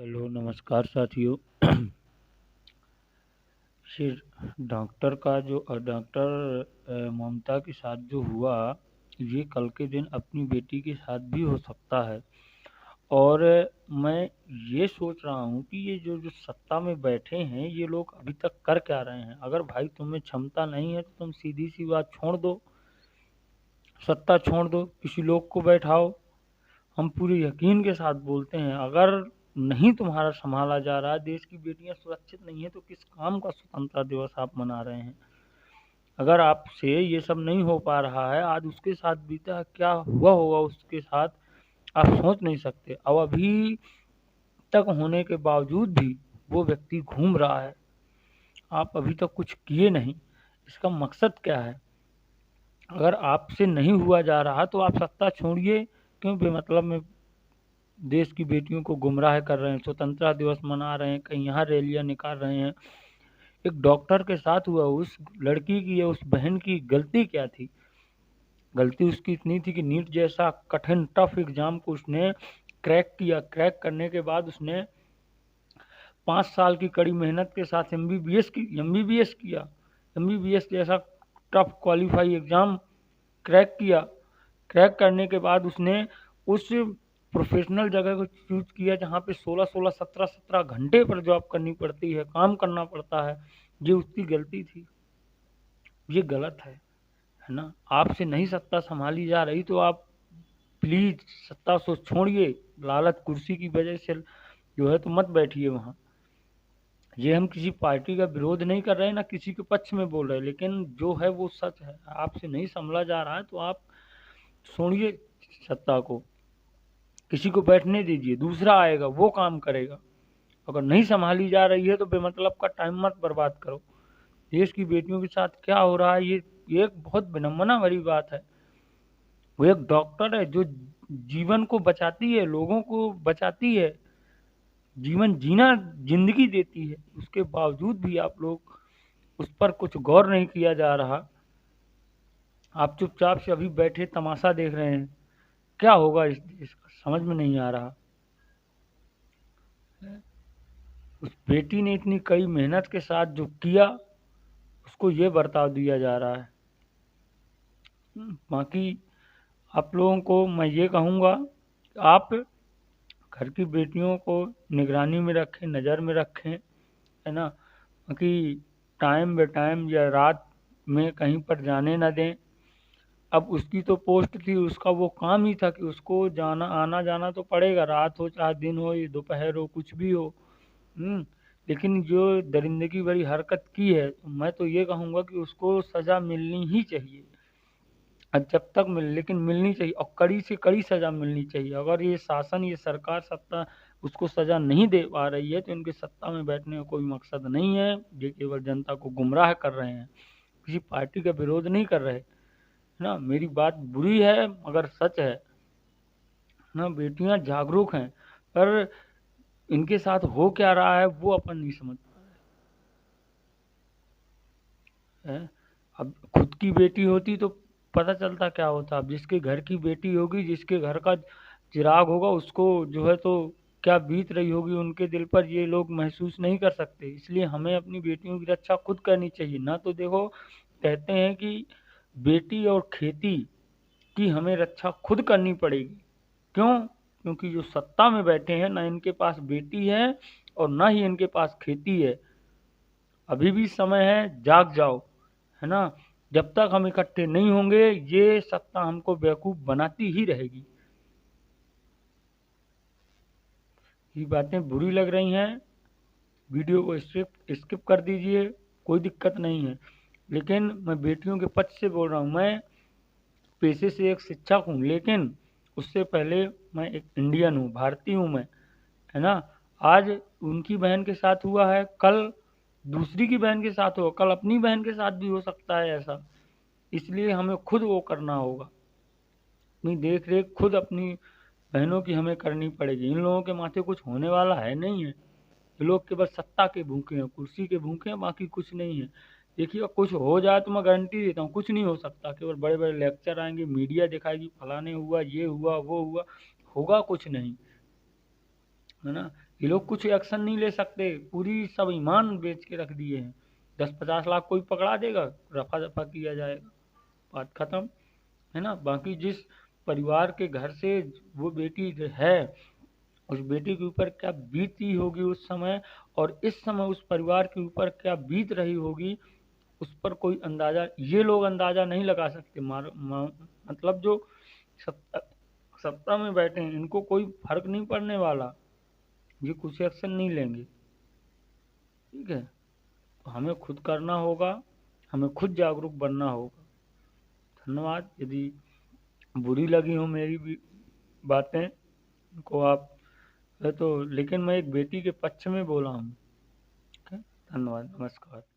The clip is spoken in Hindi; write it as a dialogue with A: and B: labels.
A: हेलो नमस्कार साथियों। फिर डॉक्टर ममता के साथ जो हुआ, ये कल के दिन अपनी बेटी के साथ भी हो सकता है। और मैं ये सोच रहा हूँ कि ये जो जो सत्ता में बैठे हैं, ये लोग अभी तक कर क्या रहे हैं। अगर भाई तुम्हें क्षमता नहीं है तो तुम सीधी सी बात छोड़ दो, सत्ता छोड़ दो, किसी लोग को बैठाओ। हम पूरे यकीन के साथ बोलते हैं, अगर नहीं तुम्हारा संभाला जा रहा है, देश की बेटियां सुरक्षित नहीं है, तो किस काम का स्वतंत्रता दिवस आप मना रहे हैं। अगर आपसे ये सब नहीं हो पा रहा है, आज उसके साथ बीता, क्या हुआ होगा उसके साथ, आप सोच नहीं सकते। अब अभी तक होने के बावजूद भी वो व्यक्ति घूम रहा है, आप अभी तक कुछ किए नहीं। इसका मकसद क्या है? अगर आपसे नहीं हुआ जा रहा तो आप सत्ता छोड़िए, क्यों बेमतलब में देश की बेटियों को गुमराह कर रहे हैं। स्वतंत्रता दिवस मना रहे हैं, कहीं यहाँ रैलियां निकाल रहे हैं। एक डॉक्टर के साथ हुआ, उस लड़की की या उस बहन की गलती क्या थी? गलती उसकी इतनी थी कि नीट जैसा कठिन टफ एग्जाम को उसने क्रैक किया। क्रैक करने के बाद उसने 5 साल की कड़ी मेहनत के साथ एमबीबीएस किया। एमबीबीएस जैसा टफ क्वालिफाई एग्जाम क्रैक किया। क्रैक करने के बाद उसने उस प्रोफेशनल जगह को चूज किया जहाँ पे 16-16, 17-17 घंटे पर जॉब करनी पड़ती है, काम करना पड़ता है। ये उसकी गलती थी, ये गलत है ना। आपसे नहीं सत्ता संभाली जा रही तो आप प्लीज सत्ता से छोड़िए। लालच कुर्सी की वजह से जो है तो मत बैठिए वहाँ। ये हम किसी पार्टी का विरोध नहीं कर रहे हैं, ना किसी के पक्ष में बोल रहे हैं, लेकिन जो है वो सच है। आपसे नहीं संभला जा रहा है तो आप छोड़िए सत्ता को, किसी को बैठने दीजिए, दूसरा आएगा वो काम करेगा। अगर नहीं संभाली जा रही है तो बेमतलब का टाइम मत बर्बाद करो। देश की बेटियों के साथ क्या हो रहा है, ये एक बहुत विडम्बना भरी बात है। वो एक डॉक्टर है जो जीवन को बचाती है, लोगों को बचाती है, जीवन जीना जिंदगी देती है। उसके बावजूद भी आप लोग उस पर कुछ गौर नहीं किया जा रहा। आप चुपचाप से अभी बैठे तमाशा देख रहे हैं। क्या होगा इस देश का, समझ में नहीं आ रहा। उस बेटी ने इतनी कड़ी मेहनत के साथ जो किया, उसको ये बर्ताव दिया जा रहा है। बाकी आप लोगों को मैं ये कहूँगा, आप घर की बेटियों को निगरानी में रखें, नज़र में रखें, है ना। बाकी टाइम बे टाइम या रात में कहीं पर जाने ना दें। अब उसकी तो पोस्ट थी, उसका वो काम ही था कि उसको जाना आना जाना तो पड़ेगा, रात हो चाहे दिन हो, ये दोपहर हो, कुछ भी हो। लेकिन जो दरिंदगी भरी हरकत की है, तो मैं तो ये कहूँगा कि उसको सज़ा मिलनी ही चाहिए। जब तक लेकिन मिलनी चाहिए, और कड़ी से कड़ी सज़ा मिलनी चाहिए। अगर ये शासन, ये सरकार सत्ता उसको सज़ा नहीं दे पा रही है तो इनके सत्ता में बैठने का कोई मकसद नहीं है। ये केवल जनता को गुमराह कर रहे हैं, किसी पार्टी का विरोध नहीं कर रहे ना। मेरी बात बुरी है मगर सच है ना। बेटियां जागरूक हैं, पर इनके साथ हो क्या रहा है वो अपन नहीं समझ पा रहे हैं। अब खुद की बेटी होती तो पता चलता क्या होता। अब जिसके घर की बेटी होगी, जिसके घर का चिराग होगा, उसको जो है तो क्या बीत रही होगी उनके दिल पर, ये लोग महसूस नहीं कर सकते। इसलिए हमें अपनी बेटियों की रक्षा खुद करनी चाहिए ना। तो देखो, कहते हैं कि बेटी और खेती की हमें रक्षा खुद करनी पड़ेगी। क्यों? क्योंकि जो सत्ता में बैठे हैं, ना इनके पास बेटी है और ना ही इनके पास खेती है। अभी भी समय है, जाग जाओ, है ना। जब तक हम इकट्ठे नहीं होंगे, ये सत्ता हमको बेवकूफ बनाती ही रहेगी। ये बातें बुरी लग रही हैं, वीडियो को स्किप कर दीजिए, कोई दिक्कत नहीं है। लेकिन मैं बेटियों के पक्ष से बोल रहा हूँ। मैं पेशे से एक शिक्षक हूँ, लेकिन उससे पहले मैं एक इंडियन हूँ, भारतीय हूँ मैं, है ना। आज उनकी बहन के साथ हुआ है, कल दूसरी की बहन के साथ हो, कल अपनी बहन के साथ भी हो सकता है ऐसा। इसलिए हमें खुद वो करना होगा, अपनी देख रेख खुद अपनी बहनों की हमें करनी पड़ेगी। इन लोगों के माथे कुछ होने वाला है नहीं है। ये लोग केवल सत्ता के भूखे हैं, कुर्सी के भूखे हैं, बाकी कुछ नहीं है। देखिए, कुछ हो जाए तो मैं गारंटी देता हूँ कुछ नहीं हो सकता। केवल बड़े बड़े लेक्चर आएंगे, मीडिया दिखाएगी फलाने हुआ, ये हुआ, वो हुआ, होगा कुछ नहीं, है ना। ये लोग कुछ एक्शन नहीं ले सकते, पूरी सब ईमान बेच के रख दिए हैं। 10-50 लाख कोई पकड़ा देगा, रफा दफा किया जाएगा, बात खत्म, है ना। बाकी जिस परिवार के घर से वो बेटी है, उस बेटी के ऊपर क्या बीती होगी उस समय, और इस समय उस परिवार के ऊपर क्या बीत रही होगी, उस पर कोई अंदाजा, ये लोग अंदाजा नहीं लगा सकते। मतलब जो सत्ता सत्ता में बैठे हैं, इनको कोई फर्क नहीं पड़ने वाला, ये कुछ एक्शन नहीं लेंगे। ठीक है, तो हमें खुद करना होगा, हमें खुद जागरूक बनना होगा। धन्यवाद। यदि बुरी लगी हो मेरी भी बातें को आप, है तो, लेकिन मैं एक बेटी के पक्ष में बोला हूँ। ठीक है, धन्यवाद, नमस्कार।